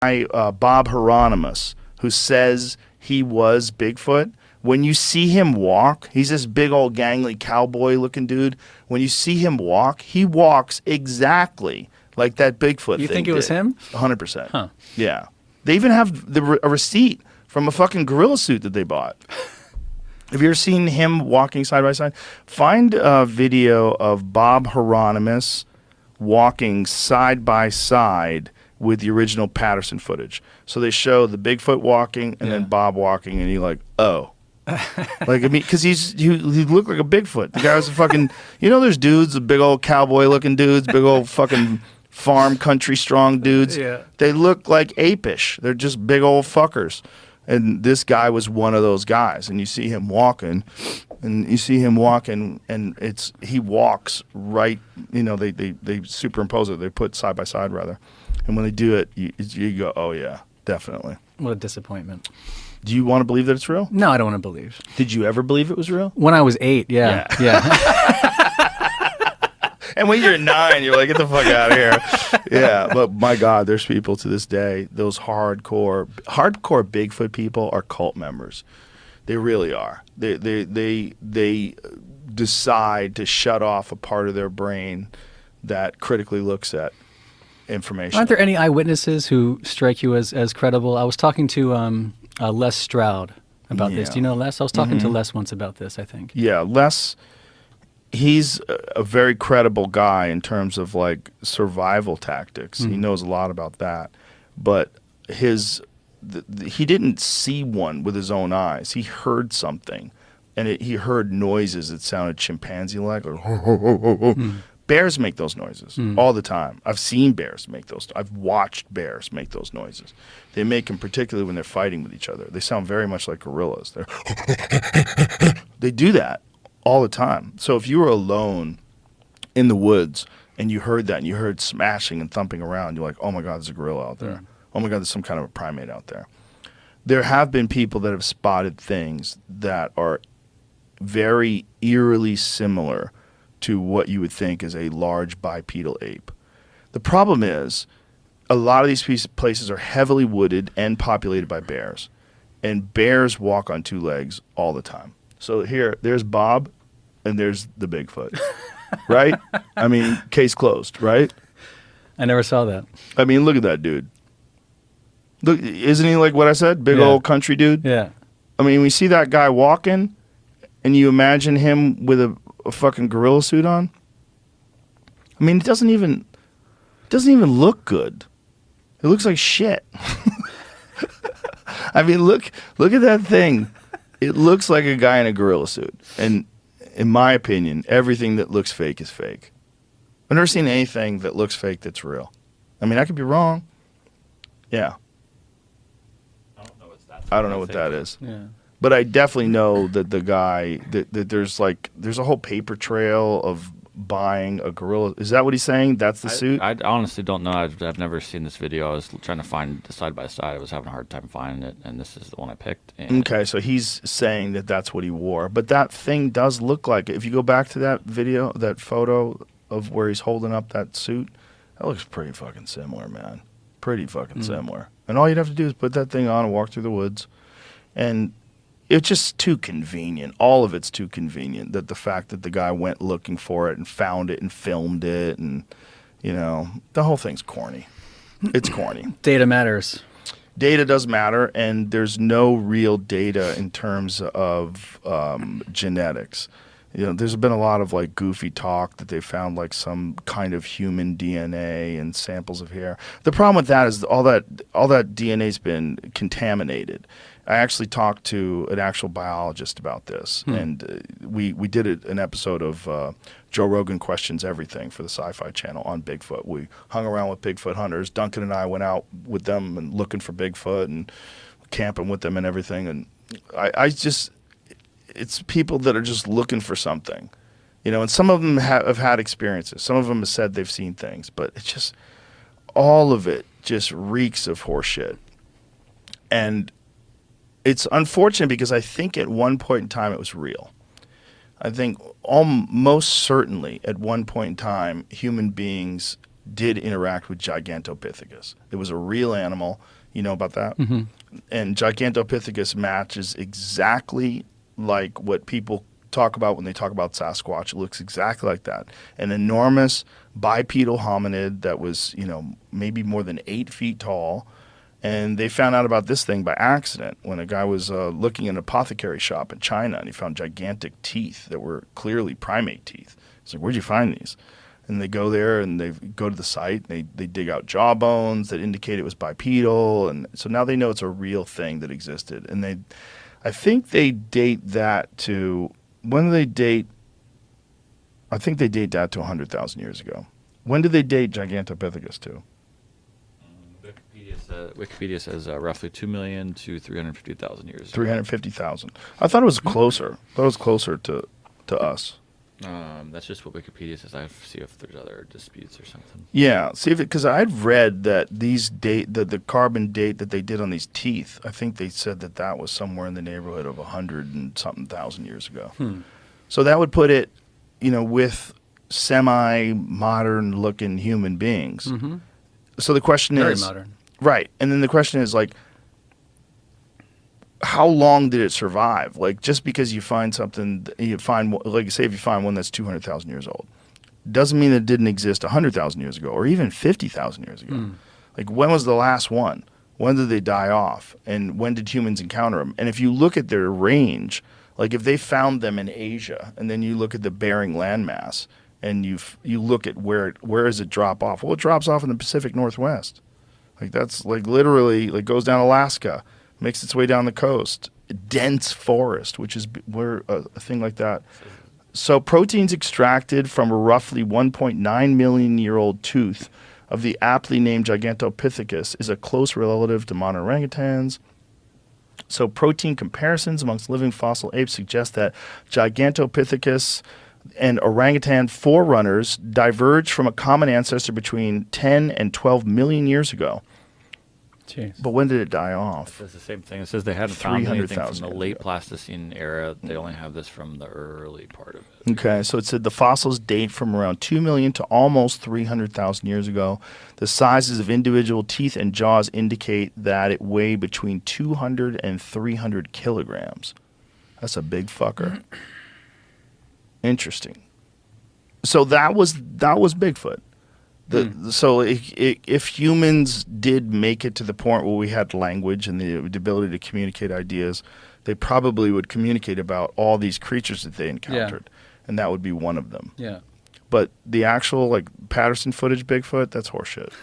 Bob Hieronymus, who says he was Bigfoot. When you see him walk, he's this big old gangly cowboy looking dude. When you see him walk, he walks exactly like that Bigfoot thing. You think it was him? 100%. Huh. Yeah. They even have a receipt from a fucking gorilla suit that they bought. Have you ever seen him walking side by side? Find a video of Bob Hieronymus walking side by side with the original Patterson footage. So they show the Bigfoot walking and then Bob walking, and you're like, oh. Like, I mean, because he looked like a Bigfoot. The guy was a fucking, there's dudes, the big old cowboy looking dudes, big old fucking farm country strong dudes. Yeah. They look like apish. They're just big old fuckers. And this guy was one of those guys. And you see him walking, and he walks right, they superimpose it. They put side by side, rather. And when they do it, you go, oh, yeah, definitely. What a disappointment. Do you want to believe that it's real? No, I don't want to believe. Did you ever believe it was real? When I was 8, yeah. And when you're 9, you're like, get the fuck out of here. Yeah, but my God, there's people to this day, those hardcore Bigfoot people are cult members. They really are. They decide to shut off a part of their brain that critically looks at information. Aren't there any eyewitnesses who strike you as credible? I was talking to Les Stroud about this. Do you know Les? I was talking to Les once about this, I think. Yeah, Les, he's a very credible guy in terms of like survival tactics. He knows a lot about that. But he didn't see one with his own eyes. He heard something, and he heard noises that sounded chimpanzee-like. Bears make those noises all the time. I've seen bears make those. I've watched bears make those noises. They make them particularly when they're fighting with each other. They sound very much like gorillas. They do that all the time. So if you were alone in the woods and you heard that and you heard smashing and thumping around, you're like, oh my God, there's a gorilla out there. Oh my God, there's some kind of a primate out there. There have been people that have spotted things that are very eerily similar to what you would think is a large bipedal ape. The problem is a lot of these places are heavily wooded and populated by bears, and bears walk on 2 legs all the time. So there's Bob, and there's the Bigfoot, right? I mean, case closed, right? I never saw that. I mean, look at that dude. Look, isn't he like what I said? Big old country dude? Yeah. I mean, we see that guy walking, and you imagine him with a fucking gorilla suit on. I mean, it doesn't even look good. It looks like shit. I mean, look at that thing. It looks like a guy in a gorilla suit. And in my opinion, everything that looks fake is fake. I've never seen anything that looks fake that's real. I mean, I could be wrong. Yeah. I don't know what that is. Yeah. But I definitely know that the guy that there's a whole paper trail of buying a gorilla. Is that what he's saying? That's the suit? I honestly don't know. I've never seen this video. I was trying to find the side by side. I was having a hard time finding it, and this is the one I picked. Okay, so he's saying that that's what he wore. But that thing does look like it. If you go back to that video, that photo of where he's holding up that suit, that looks pretty fucking similar, man. Pretty fucking similar. And all you'd have to do is put that thing on and walk through the woods. And it's just too convenient. All of it's too convenient. That the fact that the guy went looking for it and found it and filmed it, and the whole thing's corny. It's corny. Data matters. Data does matter, and there's no real data in terms of genetics. There's been a lot of like goofy talk that they found like some kind of human DNA and samples of hair. The problem with that is all that DNA's been contaminated. I actually talked to an actual biologist about this, and we did an episode of Joe Rogan Questions Everything for the Sci-Fi Channel on Bigfoot. We hung around with Bigfoot hunters. Duncan and I went out with them and looking for Bigfoot and camping with them and everything. And it's people that are just looking for something, and some of them have had experiences. Some of them have said they've seen things, but it's just all of it just reeks of horseshit. And it's unfortunate because I think at one point in time it was real. I think almost certainly at one point in time human beings did interact with Gigantopithecus. It was a real animal. You know about that? Mm-hmm. And Gigantopithecus matches exactly like what people talk about when they talk about Sasquatch. It looks exactly like that. An enormous bipedal hominid that was, maybe more than 8 feet tall. And they found out about this thing by accident when a guy was looking in an apothecary shop in China, and he found gigantic teeth that were clearly primate teeth. He's like, where'd you find these? And they go there and they go to the site. And they dig out jaw bones that indicate it was bipedal. And so now they know it's a real thing that existed. And I think they date that to, when do they date? I think they date that to 100,000 years ago. When do they date Gigantopithecus to? Wikipedia says roughly 2 million to 350,000 years. 350,000. I thought it was closer. I thought it was closer to us. That's just what Wikipedia says. I have to see if there's other disputes or something. Yeah, see if because I'd read that the carbon date that they did on these teeth. I think they said that was somewhere in the neighborhood of 100 and something thousand years ago. So that would put it, with semi-modern looking human beings. Mm-hmm. So the question is very modern, right? And then the question is like, how long did it survive? Like, just because you find something, like, say if you find one that's 200,000 years old, doesn't mean that it didn't exist 100,000 years ago or even 50,000 years ago. Like, when was the last one? When did they die off? And when did humans encounter them? And if you look at their range, like if they found them in Asia, and then you look at the Bering landmass, and you look at where does it drop off? Well, it drops off in the Pacific Northwest. Like, that's like literally like goes down Alaska, makes its way down the coast, dense forest, which is where a thing like that. So proteins extracted from a roughly 1.9 million year old tooth of the aptly named Gigantopithecus is a close relative to modern orangutans. So protein comparisons amongst living fossil apes suggest that Gigantopithecus and orangutan forerunners diverged from a common ancestor between 10 and 12 million years ago. Jeez. But when did it die off? It's the same thing. It says they hadn't found anything from 300,000 the years late ago. Pleistocene era. They only have this from the early part of it. Okay, so it said the fossils date from around 2 million to almost 300,000 years ago. The sizes of individual teeth and jaws indicate that it weighed between 200 and 300 kilograms. That's a big fucker. Interesting. So that was Bigfoot. So if humans did make it to the point where we had language and the ability to communicate ideas, they probably would communicate about all these creatures that they encountered, and that would be one of them. Yeah. But the actual like Patterson footage Bigfoot, that's horseshit.